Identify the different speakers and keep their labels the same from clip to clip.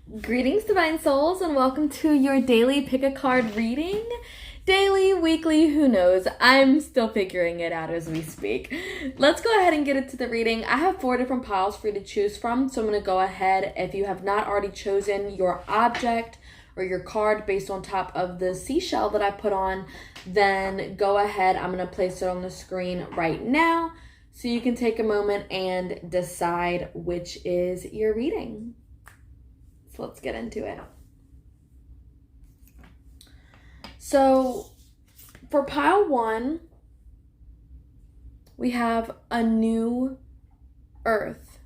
Speaker 1: Greetings, divine souls, and welcome to your daily pick a card reading. Daily, weekly, who knows? I'm still figuring it out as we speak. Let's go ahead and get into the reading. I have 4 different piles for you to choose from, so I'm going to go ahead. If you have not already chosen your object or your card based on top of the seashell that I put on, then go ahead. I'm going to place it on the screen right now so you can take a moment and decide which is your reading. So let's get into it. So for pile 1, we have a new earth.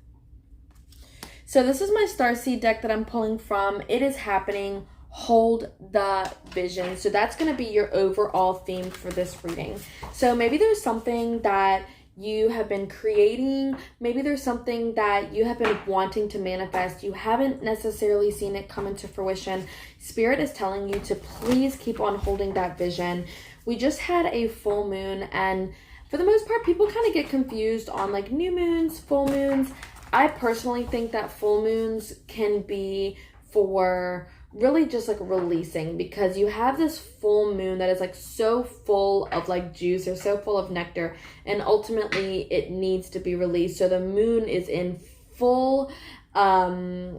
Speaker 1: So this is my starseed deck that I'm pulling from. It is happening. Hold the vision. So that's going to be your overall theme for this reading. So maybe there's something that you have been creating. Maybe there's something that you have been wanting to manifest. You haven't necessarily seen it come into fruition. Spirit is telling you to please keep on holding that vision. We just had a full moon, and for the most part, people kind of get confused on like new moons, full moons. I personally think that full moons can be for really just like releasing, because you have this full moon that is like so full of like juice or so full of nectar, and ultimately it needs to be released. So the moon is in full the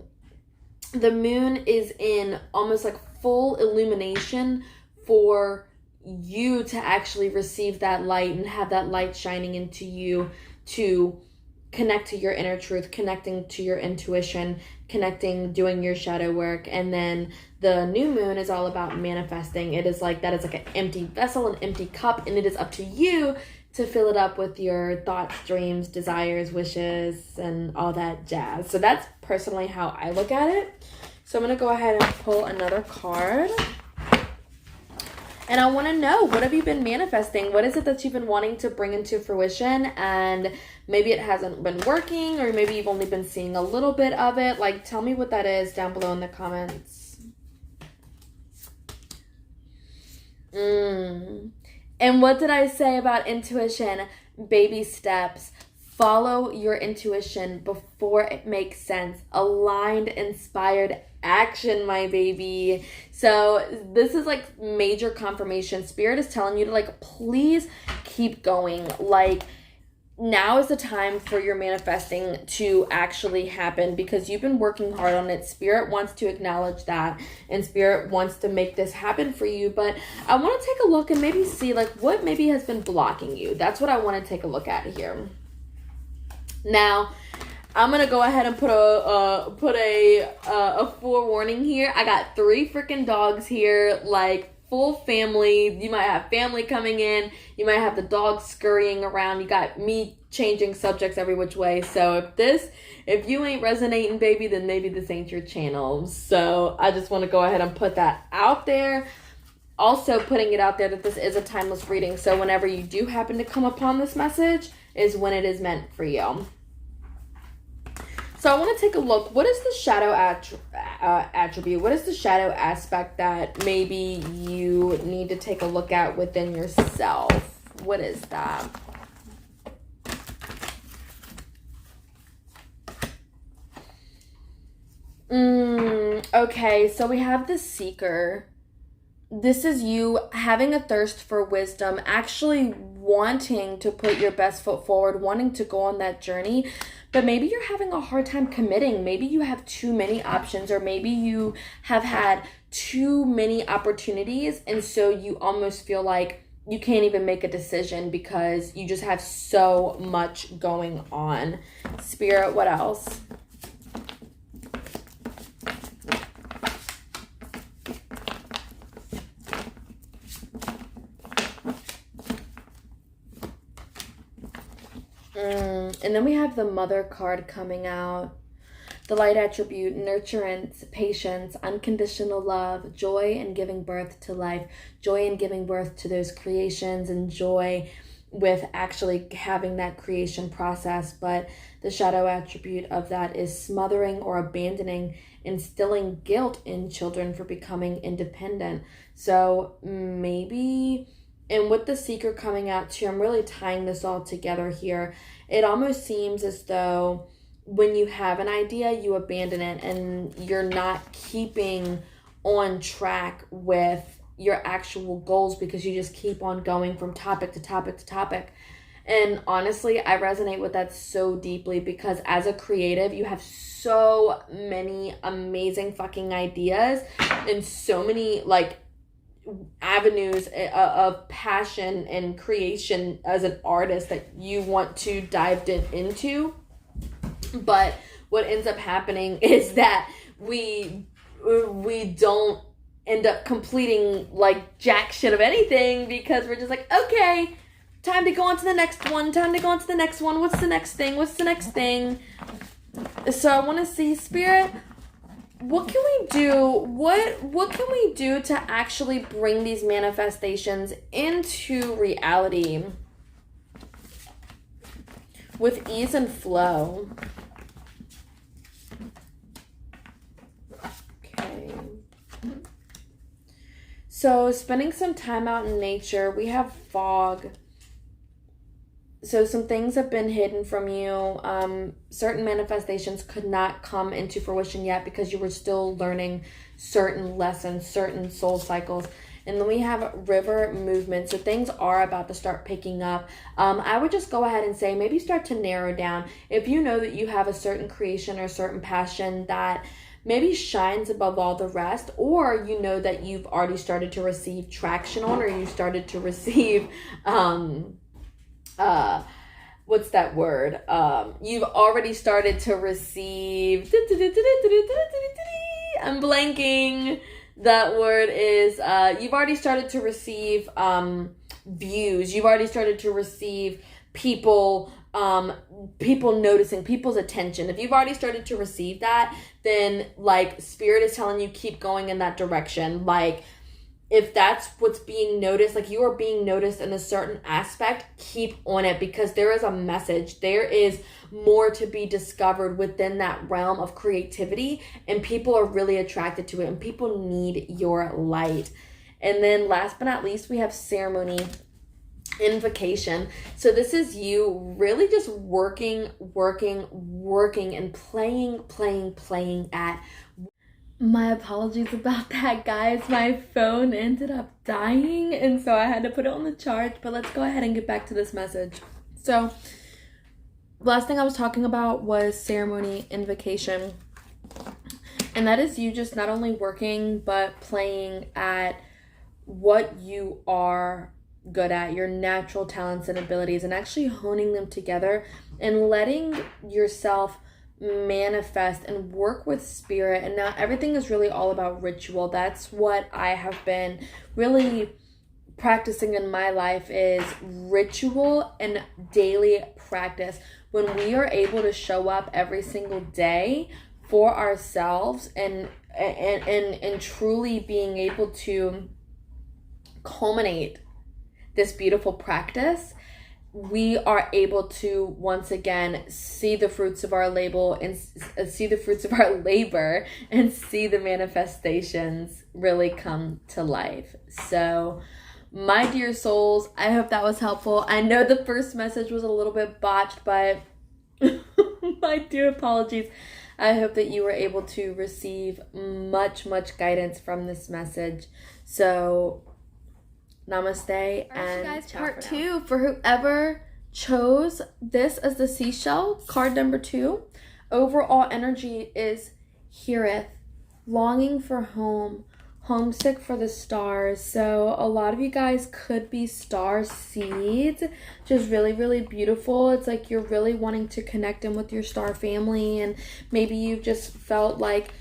Speaker 1: moon is in almost like full illumination for you to actually receive that light and have that light shining into you to connect to your inner truth, connecting to your intuition, doing your shadow work. And then the new moon is all about manifesting. It is like, that is like an empty vessel, an empty cup, and it is up to you to fill it up with your thoughts, dreams, desires, wishes, and all that jazz. So that's personally how I look at it. So I'm going to go ahead and pull another card. And I want to know, what have you been manifesting? What is it that you've been wanting to bring into fruition? And maybe it hasn't been working, or maybe you've only been seeing a little bit of it. Like, tell me what that is down below in the comments. And what did I say about intuition? Baby steps. Follow your intuition before it makes sense. Aligned, inspired action, my baby. So this is like major confirmation. Spirit is telling you to like, please keep going. Like, now is the time for your manifesting to actually happen, because you've been working hard on it. Spirit wants to acknowledge that, and Spirit wants to make this happen for you. But I want to take a look and maybe see like what maybe has been blocking you. That's what I want to take a look at here. Now, I'm gonna go ahead and put a forewarning here. I got 3 freaking dogs here, like full family. You might have family coming in. You might have the dogs scurrying around. You got me changing subjects every which way. So if you ain't resonating, baby, then maybe this ain't your channel. So I just want to go ahead and put that out there. Also putting it out there that this is a timeless reading. So whenever you do happen to come upon this message is when it is meant for you. So I want to take a look. What is the shadow attribute? What is the shadow aspect that maybe you need to take a look at within yourself? What is that? Okay, so we have the seeker. This is you having a thirst for wisdom, actually wanting to put your best foot forward, wanting to go on that journey, but maybe you're having a hard time committing. Maybe you have too many options, or maybe you have had too many opportunities, and so you almost feel like you can't even make a decision because you just have so much going on. Spirit, what else? And then we have the mother card coming out. The light attribute, nurturance, patience, unconditional love, joy in giving birth to life, joy in giving birth to those creations, and joy with actually having that creation process. But the shadow attribute of that is smothering or abandoning, instilling guilt in children for becoming independent. So maybe, and with the seeker coming out too, I'm really tying this all together here. It almost seems as though when you have an idea, you abandon it and you're not keeping on track with your actual goals because you just keep on going from topic to topic to topic. And honestly, I resonate with that so deeply because as a creative, you have so many amazing fucking ideas and so many like avenues of passion and creation as an artist that you want to dive into. But what ends up happening is that we don't end up completing like jack shit of anything because we're just like, okay, time to go on to the next one. What's the next thing? So I want to see, Spirit, what can we do? What can we do to actually bring these manifestations into reality with ease and flow? Okay. So spending some time out in nature. We have fog. So some things have been hidden from you. Certain manifestations could not come into fruition yet because you were still learning certain lessons, certain soul cycles. And then we have river movement. So things are about to start picking up. I would just go ahead and say maybe start to narrow down. If you know that you have a certain creation or a certain passion that maybe shines above all the rest, or you know that you've already started to receive traction on, or you started to receive... what's that word? You've already started to receive, I'm blanking. That word is, you've already started to receive, views. You've already started to receive people noticing, people's attention. If you've already started to receive that, then like Spirit is telling you keep going in that direction. Like, if that's what's being noticed, like you are being noticed in a certain aspect, keep on it because there is a message. There is more to be discovered within that realm of creativity and people are really attracted to it and people need your light. And then last but not least, we have ceremony, invocation. So this is you really just working and playing at. My apologies about that, guys. My phone ended up dying, and so I had to put it on the charge. But let's go ahead and get back to this message. So, last thing I was talking about was ceremony, invocation. And that is you just not only working, but playing at what you are good at, your natural talents and abilities, and actually honing them together and letting yourself manifest and work with Spirit. And now everything is really all about ritual. That's what I have been really practicing in my life, is ritual and daily practice. When we are able to show up every single day for ourselves and truly being able to culminate this beautiful practice, we are able to once again see the fruits of our labor and see the manifestations really come to life. So my dear souls, I hope that was helpful. I know the first message was a little bit botched, but my dear apologies. I hope that you were able to receive much guidance from this message. So namaste, and
Speaker 2: guys,
Speaker 1: ciao
Speaker 2: part
Speaker 1: for
Speaker 2: 2 for whoever chose this as the seashell card number 2. Overall energy is heareth, longing for home, homesick for the stars. So a lot of you guys could be star seeds, which is really beautiful. It's like you're really wanting to connect in with your star family, and maybe you've just felt like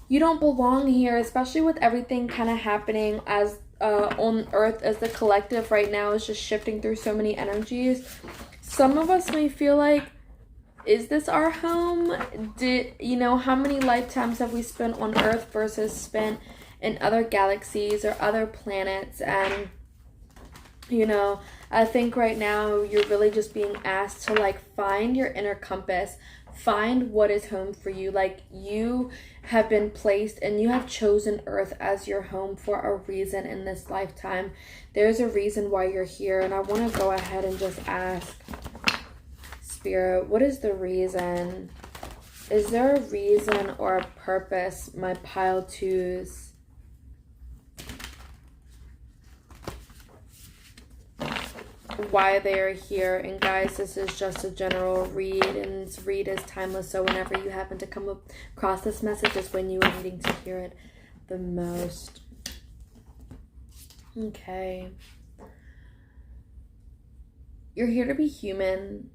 Speaker 2: you don't belong here, especially with everything kind of happening as on Earth, as the collective right now is just shifting through so many energies. Some of us may feel like, is this our home? How many lifetimes have we spent on Earth versus spent in other galaxies or other planets? And I think right now you're really just being asked to like find your inner compass, find what is home for you. Like, you have been placed and you have chosen Earth as your home for a reason in this lifetime. There's a reason why you're here, and I want to go ahead and just ask
Speaker 1: Spirit, what is the reason? Is there a reason or a purpose, my pile twos? Why they are here. And guys, this is just a general read, and this read is timeless, so whenever you happen to come across this message is when you are needing to hear it the most. Okay. You're here to be human,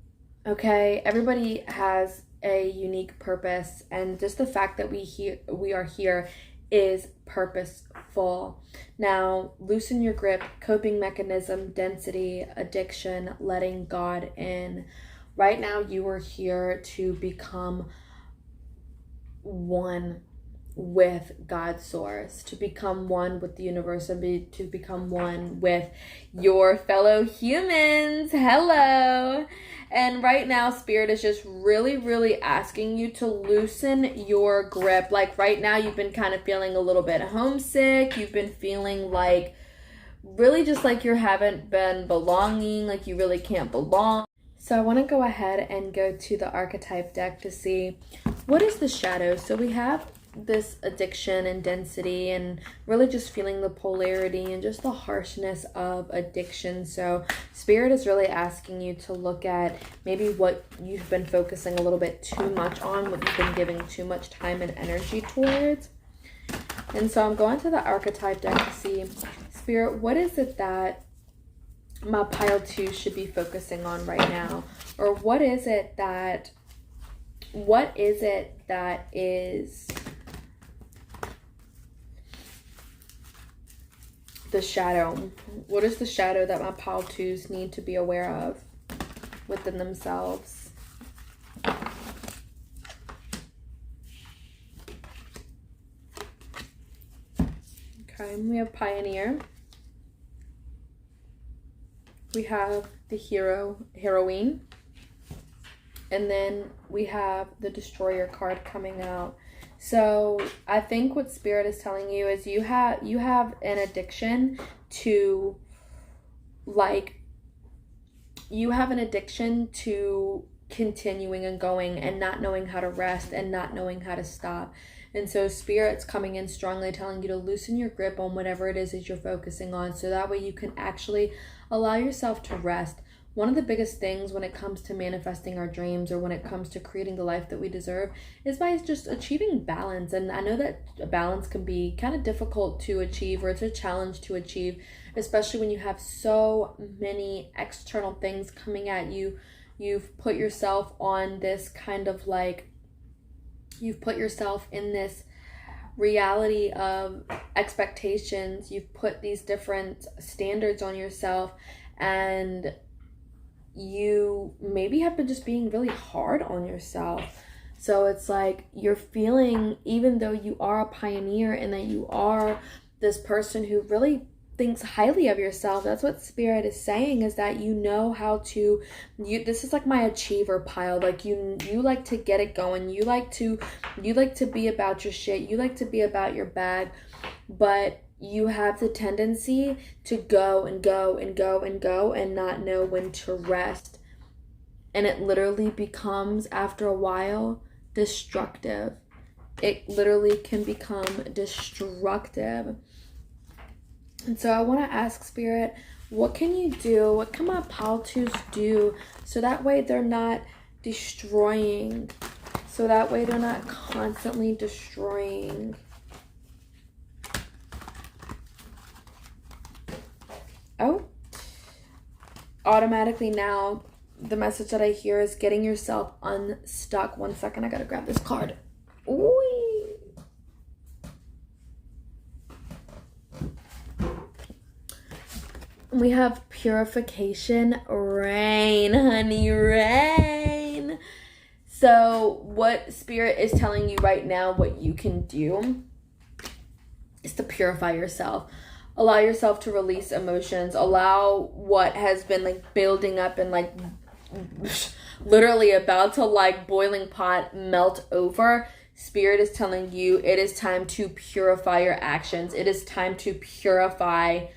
Speaker 1: okay? Everybody has a unique purpose, and just the fact that we are here is purposeful. Now, loosen your grip, coping mechanism, density, addiction, letting God in. Right now, you are here to become one with God's source, to become one with the universe, and to become one with your fellow humans. Hello. And right now, Spirit is just really, really asking you to loosen your grip. Like right now, you've been kind of feeling a little bit homesick. You've been feeling like really just like you haven't been belonging, like you really can't belong. So I want to go ahead and go to the archetype deck to see what is the shadow. So we have this addiction and density, and really just feeling the polarity and just the harshness of addiction. So Spirit is really asking you to look at maybe what you've been focusing a little bit too much on, what you've been giving too much time and energy towards. And so I'm going to the archetype deck to see, Spirit, what is it that my pile 2 should be focusing on right now? Or what is it that is the shadow? What is the shadow that my pile 2s need to be aware of within themselves? Okay, we have Pioneer. We have the heroine. And then we have the Destroyer card coming out. So I think what Spirit is telling you is you have an addiction to, like, you have an addiction to continuing and going and not knowing how to rest and not knowing how to stop. And so Spirit's coming in strongly telling you to loosen your grip on whatever it is that you're focusing on, so that way you can actually allow yourself to rest. One of the biggest things when it comes to manifesting our dreams, or when it comes to creating the life that we deserve, is by just achieving balance. And I know that balance can be kind of difficult to achieve, or it's a challenge to achieve, especially when you have so many external things coming at you. You've put yourself on this kind of like, you've put yourself in this reality of expectations. You've put these different standards on yourself, and you maybe have been just being really hard on yourself. So it's like you're feeling, even though you are a pioneer and that you are this person who really thinks highly of yourself, that's what Spirit is saying, is that you know how to, this is like my achiever pile. Like you like to get it going. You like to be about your shit. You like to be about your bag, but you have the tendency to go and go and go and go and not know when to rest. And it literally becomes, after a while, destructive. It literally can become destructive. And so I want to ask Spirit, what can you do? What can my pile 2s do so that way they're not destroying? So that way they're not constantly destroying. Oh, automatically now the message that I hear is getting yourself unstuck. 1 second, I gotta grab this card. Ooh. We have purification, rain, honey, rain. So what Spirit is telling you right now, what you can do is to purify yourself. Allow yourself to release emotions. Allow what has been like building up and like literally about to like boiling pot melt over. Spirit is telling you it is time to purify your actions. It is time to purify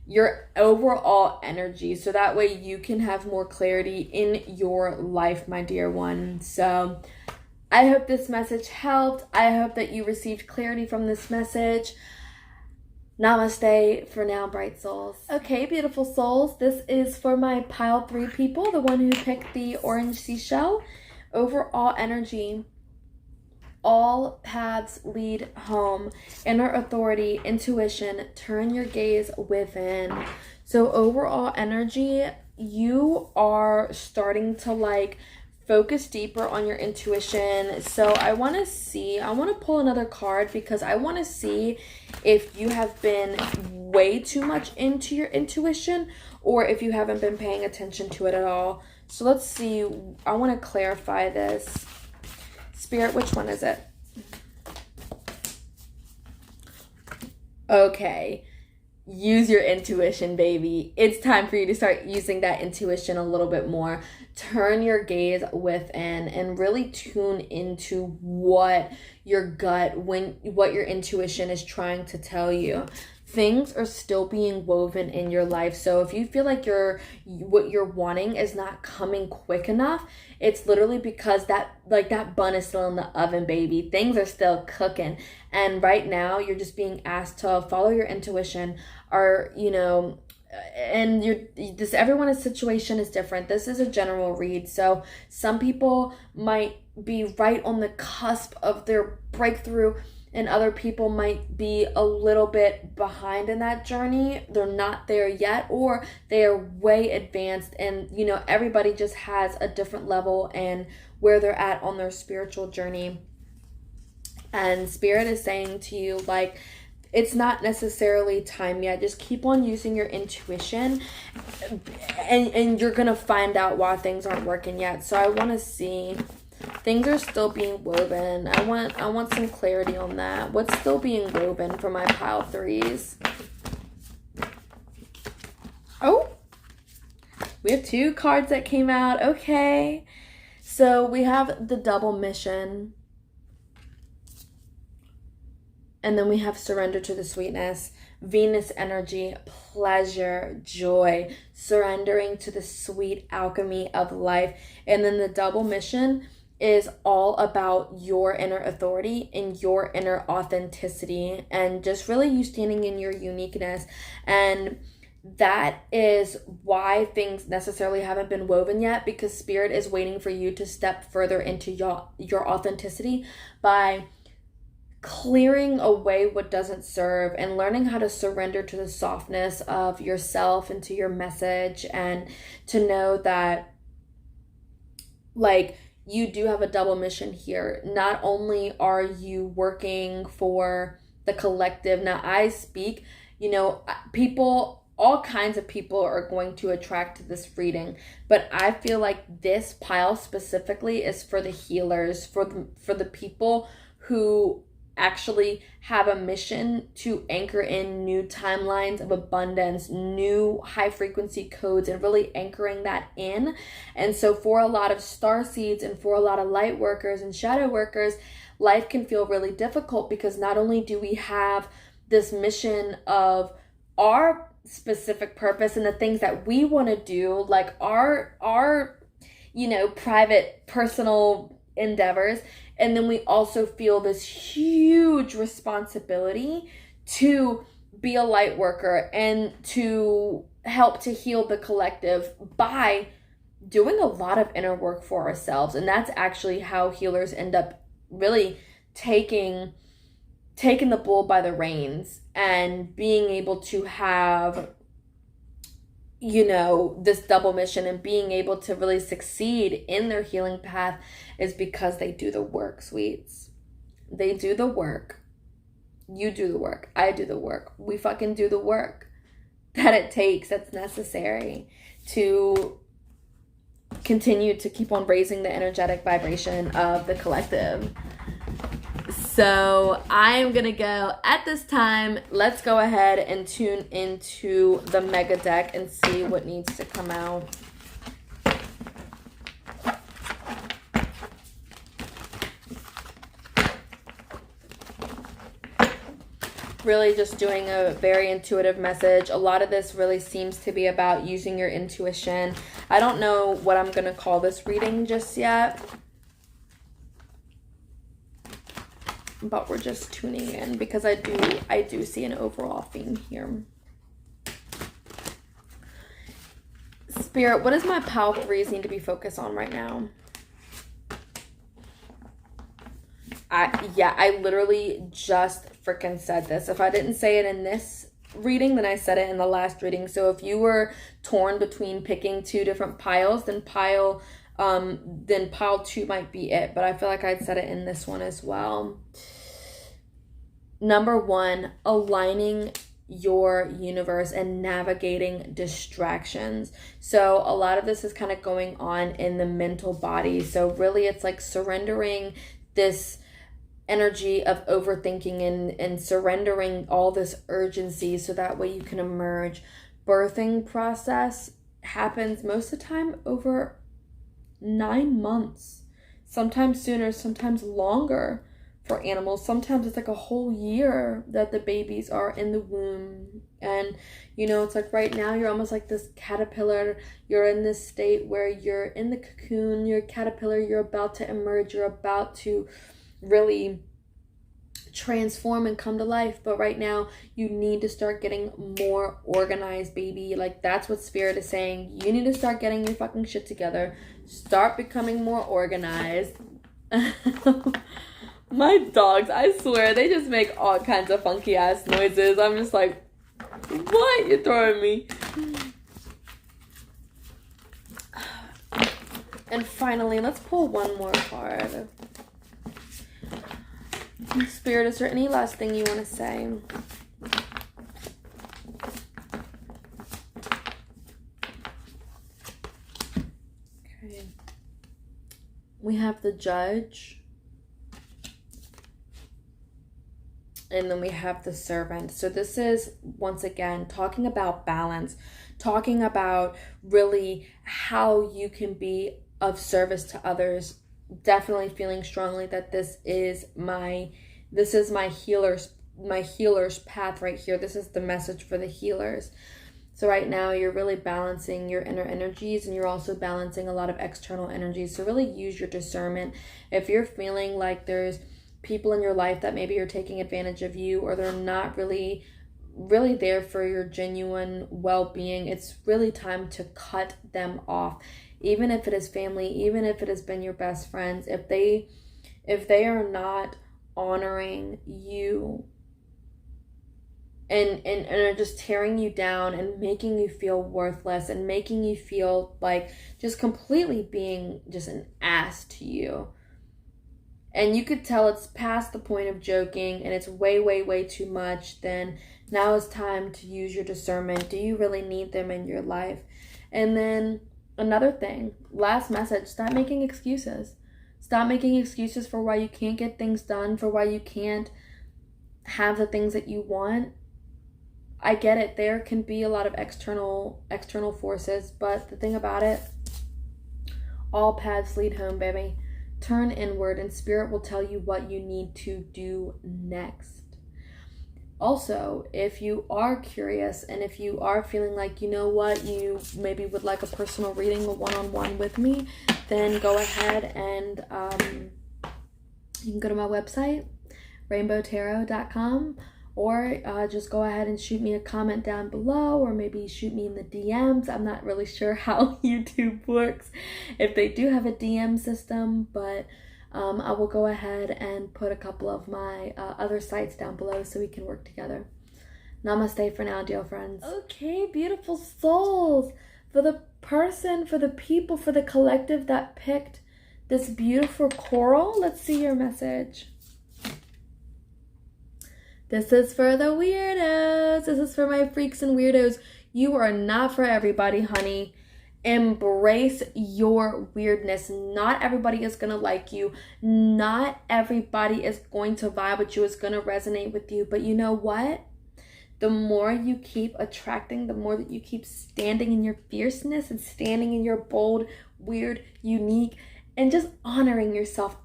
Speaker 1: your overall energy, so that way you can have more clarity in your life, my dear one. So I hope this message helped. I hope that you received clarity from this message. Namaste for now, bright souls. Okay, beautiful souls, this is for my pile 3 people, the one who picked the orange seashell. Overall energy, all paths lead home. Inner authority, intuition, turn your gaze within. So overall energy, you are starting to like focus deeper on your intuition. So I want to pull another card because I want to see if you have been way too much into your intuition or if you haven't been paying attention to it at all. So let's see. I want to clarify this. Spirit, which one is it? Okay. Use your intuition, baby. It's time for you to start using that intuition a little bit more. Turn your gaze within and really tune into what your gut, what your intuition is trying to tell you. Things are still being woven in your life. So if you feel like what you're wanting is not coming quick enough, it's literally because that bun is still in the oven, baby. Things are still cooking. And right now you're just being asked to follow your intuition, or, and everyone's situation is different. This is a general read. So some people might be right on the cusp of their breakthrough, and other people might be a little bit behind in that journey. They're not there yet, or they are way advanced, and everybody just has a different level and where they're at on their spiritual journey. And Spirit is saying to you, like, it's not necessarily time yet. Just keep on using your intuition, and you're gonna find out why things aren't working yet. So I want to see. Things are still being woven. I want some clarity on that. What's still being woven for my pile 3s? Oh, we have 2 cards that came out. Okay. So we have the double mission. And then we have surrender to the sweetness. Venus energy, pleasure, joy, surrendering to the sweet alchemy of life. And then the double mission is all about your inner authority and your inner authenticity, and just really you standing in your uniqueness. And that is why things necessarily haven't been woven yet, because Spirit is waiting for you to step further into your authenticity by clearing away what doesn't serve and learning how to surrender to the softness of yourself and to your message, and to know that, like, you do have a double mission here. Not only are you working for the collective. Now I speak, people, all kinds of people are going to attract to this reading, but I feel like this pile specifically is for the healers, for the people who actually have a mission to anchor in new timelines of abundance, new high frequency codes, and really anchoring that in. And so for a lot of star seeds and for a lot of light workers and shadow workers, life can feel really difficult, because not only do we have this mission of our specific purpose and the things that we want to do, like our private personal endeavors, and then we also feel this huge responsibility to be a light worker and to help to heal the collective by doing a lot of inner work for ourselves. And that's actually how healers end up really taking the bull by the reins and being able to have, this double mission and being able to really succeed in their healing path, is because they do the work, sweets. They do the work. You do the work. I do the work. We fucking do the work that it takes, that's necessary to continue to keep on raising the energetic vibration of the collective. So I'm gonna go at this time. Let's go ahead and tune into the mega deck and see what needs to come out. Really just doing a very intuitive message. A lot of this really seems to be about using your intuition. I don't know what I'm going to call this reading just yet, but we're just tuning in because I do see an overall theme here. Spirit, what is my powerful reason to be focused on right now? I literally just freaking said this. If I didn't say it in this reading, then I said it in the last reading. So if you were torn between picking two different piles, then pile 2 might be it. But I feel like I'd said it in this one as well. Number 1, aligning your universe and navigating distractions. So a lot of this is kind of going on in the mental body. So really it's like surrendering this energy of overthinking and surrendering all this urgency so that way you can emerge. Birthing process happens most of the time over 9 months, sometimes sooner, sometimes longer for animals. Sometimes it's like a whole year that the babies are in the womb. And it's like right now you're almost like this caterpillar. You're in this state where you're in the cocoon, you're a caterpillar, you're about to emerge, you're about to really transform and come to life. But right now you need to start getting more organized, baby. Like that's what Spirit is saying. You need to start getting your fucking shit together. Start becoming more organized. My dogs, I swear, they just make all kinds of funky ass noises. I'm just like, what? You're throwing me. And finally, let's pull one more card. Spirit, is there any last thing you want to say? Okay. We have the Judge. And then we have the Servant. So this is, once again, talking about balance. Talking about really how you can be of service to others. Definitely feeling strongly that this is my healer's path right here. This is the message for the healers. So right now you're really balancing your inner energies and you're also balancing a lot of external energies. So really use your discernment. If you're feeling like there's people in your life that maybe are taking advantage of you, or they're not really there for your genuine well-being, it's really time to cut them off. Even if it is family, even if it has been your best friends, if they are not honoring you and are just tearing you down and making you feel worthless and making you feel like just completely being just an ass to you, and you could tell it's past the point of joking and it's way, way, way too much, then now is time to use your discernment. Do you really need them in your life? And then another thing, last message, stop making excuses. Stop making excuses for why you can't get things done, for why you can't have the things that you want. I get it. There can be a lot of external forces, but the thing about it, all paths lead home, baby. Turn inward and Spirit will tell you what you need to do next. Also, if you are curious and if you are feeling like, you know what, you maybe would like a personal reading, a one-on-one with me, then go ahead and you can go to my website, rainbowtarot.com, or just go ahead and shoot me a comment down below, or maybe shoot me in the DMs. I'm not really sure how YouTube works, if they do have a DM system, but I will go ahead and put a couple of my other sites down below so we can work together. Namaste for now, dear friends. Okay, beautiful souls. For the person, for the people, for the collective that picked this beautiful coral, let's see your message. This is for the weirdos. This is for my freaks and weirdos. You are not for everybody, honey. Embrace your weirdness. Not everybody is going to like you. Not everybody is going to vibe with you, is going to resonate with you. But you know what? The more you keep attracting, the more that you keep standing in your fierceness and standing in your bold, weird, unique, and just honoring yourself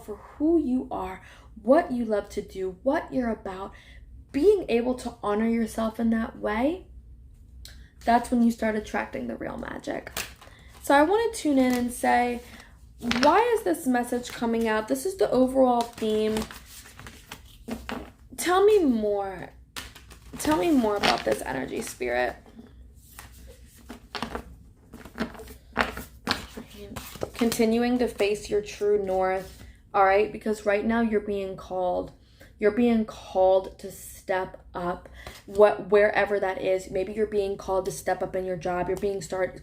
Speaker 1: for who you are, what you love to do, what you're about.
Speaker 2: being able to honor yourself in that way, that's when you start attracting the real magic. So I want to tune in and say, why is this message coming out? This is the overall theme. Tell me more. Tell me more about this energy, Spirit. Continuing to face your true north, all right? Because right now you're being called. You're being called to step up, wherever that is. Maybe you're being called to step up in your job. You're being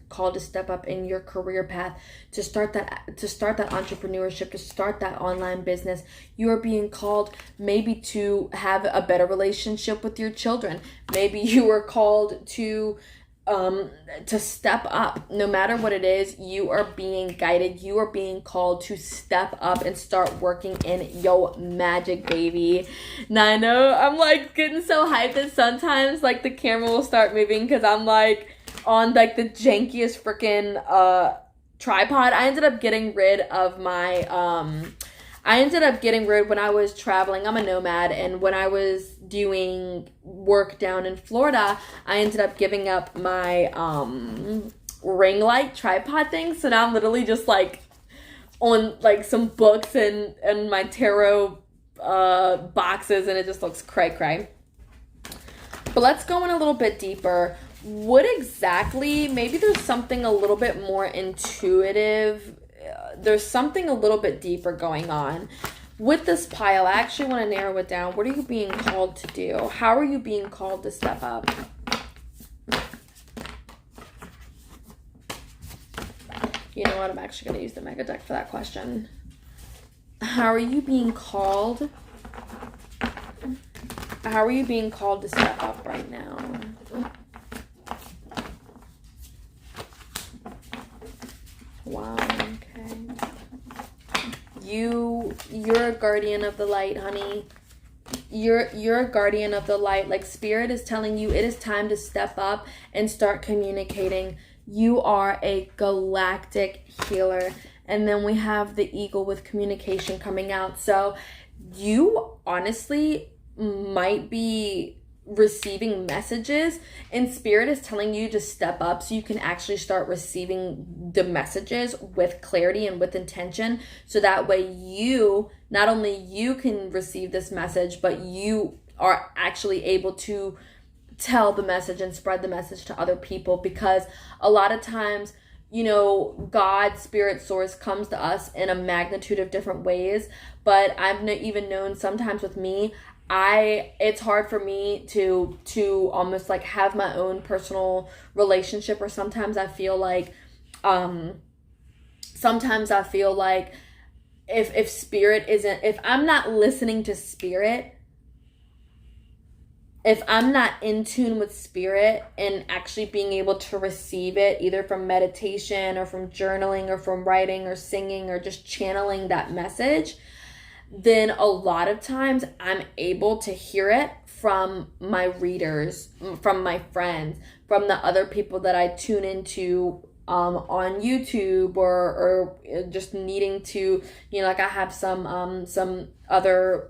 Speaker 2: called to step up in your career path, to start that entrepreneurship, to start that online business. You are being called maybe to have a better relationship with your children. Maybe you are called to step up. No matter what it is, you are being guided. You are being called to step up and start working in your magic, baby. Now I know I'm like getting so hyped that sometimes like the camera will start moving because I'm like on like the jankiest freaking tripod. I ended up getting rid of my when I was traveling. I'm a nomad, and when I was doing work down in Florida, I ended up giving up my ring light tripod thing. So now I'm literally just like on like some books and my tarot boxes, and it just looks cray. But let's go in a little bit deeper. What exactly, maybe there's something a little bit more intuitive. There's something a little bit deeper going on. With this pile, I actually want to narrow it down. What are you being called to do? How are you being called to step up? You know what? I'm actually going to use the mega deck for that question. How are you being called? How are you being called to step up right now? Wow, okay. You're a guardian of the light, honey. You're a guardian of the light. Like, Spirit is telling you it is time to step up and start communicating. You are a galactic healer. And then we have the eagle with communication coming out. So you honestly might be receiving messages, and Spirit is telling you to step up so you can actually start receiving the messages with clarity and with intention, so that way you, not only you can receive this message, but you are actually able to tell the message and spread the message to other people. Because a lot of times, you know, God, Spirit, Source comes to us in a magnitude of different ways, but I've even known sometimes with me, it's hard for me to almost like have my own personal relationship, or sometimes I feel like if Spirit isn't, if I'm not listening to Spirit, if I'm not in tune with Spirit and actually being able to receive it either from meditation or from journaling or from writing or singing or just channeling that message, then a lot of times I'm able to hear it from my readers, from my friends, from the other people that I tune into on YouTube, or just needing to, you know, like I have some other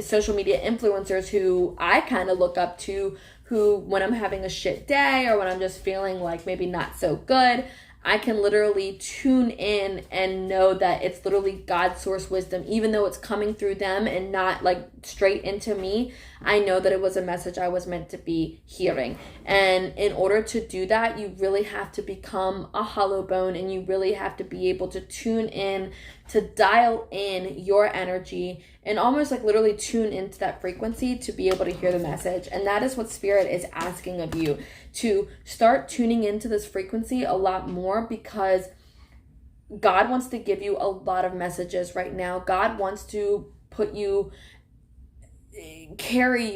Speaker 2: social media influencers who I kind of look up to, who when I'm having a shit day or when I'm just feeling like maybe not so good, I can literally tune in and know that it's literally God's source wisdom. Even though it's coming through them and not like straight into me, I know that it was a message I was meant to be hearing. And in order to do that, you really have to become a hollow bone, and you really have to be able to tune in, to dial in your energy and almost like literally tune into that frequency to be able to hear the message. And that is what Spirit is asking of you, to start tuning into this frequency a lot more, because God wants to give you a lot of messages right now. God wants to help to carry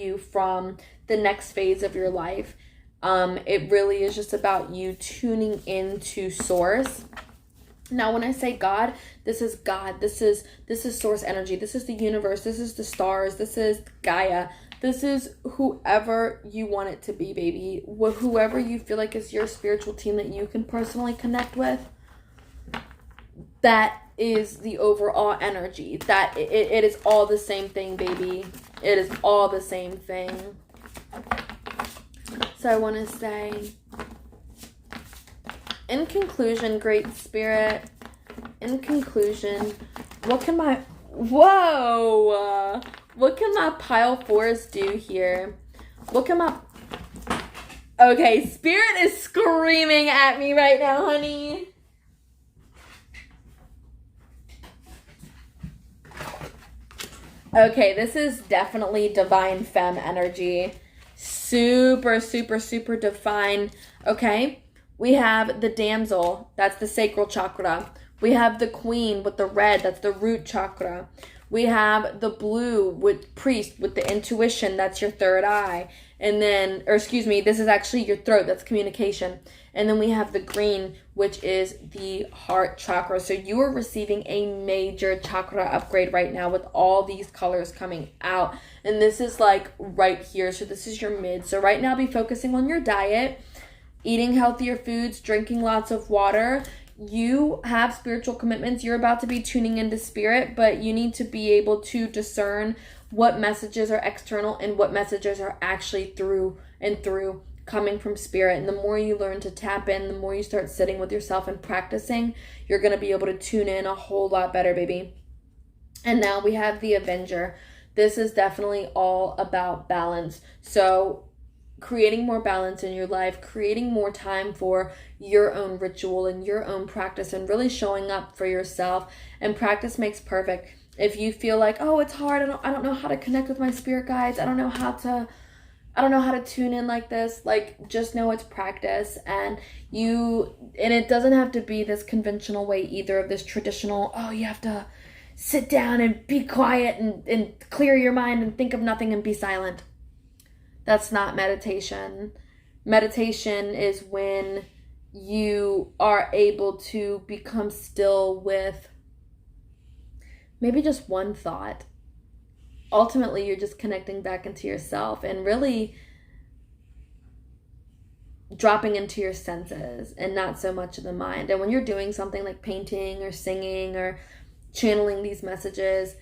Speaker 2: you from the next phase of your life. It really is just about you tuning into Source. Now, when I say God, this is God. This is source energy. This is the universe. This is the stars. This is Gaia. This is whoever you want it to be, baby. Whoever you feel like is your spiritual team that you can personally connect with. That is the overall energy. That it is all the same thing, baby.
Speaker 1: It is all the same thing. So I want to say, in conclusion, Great Spirit, in conclusion, what can my pile fours do here? Okay, Spirit is screaming at me right now, honey. Okay, this is definitely divine femme energy. Super, super, super divine. Okay, we have the damsel. That's the sacral chakra. We have the queen with the red. That's the root chakra. We have the blue with priest with the intuition. That's your third eye. And then, this is actually your throat. That's communication. And then we have the green, which is the heart chakra. So you are receiving a major chakra upgrade right now with all these colors coming out. And this is like right here. So this is your mid. So right now be focusing on your diet, eating healthier foods, drinking lots of water. You have spiritual commitments. You're about to be tuning into spirit, but you need to be able to discern what messages are external and what messages are actually through and through coming from spirit. And the more you learn to tap in, the more you start sitting with yourself and practicing, you're going to be able to tune in a whole lot better, baby. And now we have the Avenger. This is definitely all about balance. So creating more balance in your life, creating more time for your own ritual and your own practice, and really showing up for yourself. And practice makes perfect. If you feel like, oh, it's hard, I don't know how to connect with my spirit guides, I don't know how to tune in like this, like, just know it's practice. And it doesn't have to be this conventional way either, of this traditional, oh, you have to sit down and be quiet and clear your mind and think of nothing and be silent. That's not meditation. Meditation is when you are able to become still with maybe just one thought. Ultimately, you're just connecting back into yourself and really dropping into your senses and not so much of the mind. And when you're doing something like painting or singing or channeling these messages,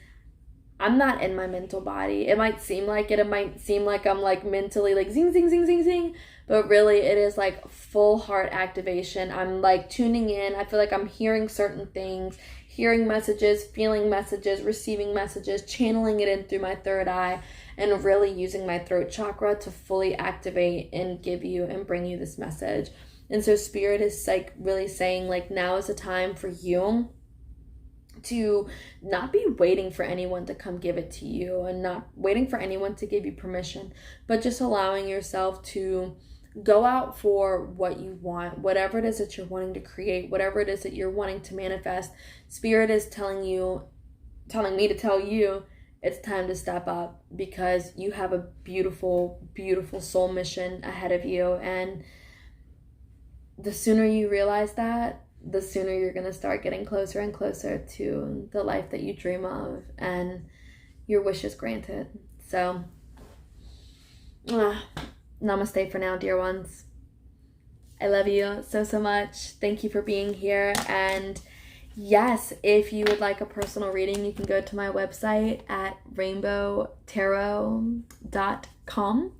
Speaker 1: I'm not in my mental body. It might seem like it. It might seem like I'm like mentally like zing, zing, zing, zing, zing. But really it is like full heart activation. I'm like tuning in. I feel like I'm hearing certain things, hearing messages, feeling messages, receiving messages, channeling it in through my third eye, and really using my throat chakra to fully activate and give you and bring you this message. And so spirit is like really saying like, now is the time for you to not be waiting for anyone to come give it to you and not waiting for anyone to give you permission, but just allowing yourself to go out for what you want, whatever it is that you're wanting to create, whatever it is that you're wanting to manifest. Spirit is telling me to tell you it's time to step up, because you have a beautiful, beautiful soul mission ahead of you. And the sooner you realize that, the sooner you're going to start getting closer and closer to the life that you dream of and your wishes granted. So, namaste for now, dear ones. I love you so, so much. Thank you for being here. And yes, if you would like a personal reading, you can go to my website at rainbowtarot.com.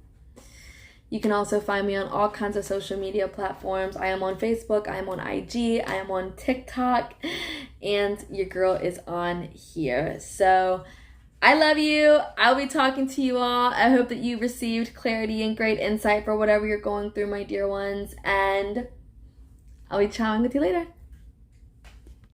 Speaker 1: You can also find me on all kinds of social media platforms. I am on Facebook, I am on IG, I am on TikTok, and your girl is on here. So I love you. I'll be talking to you all. I hope that you received clarity and great insight for whatever you're going through, my dear ones. And I'll be chatting with you later.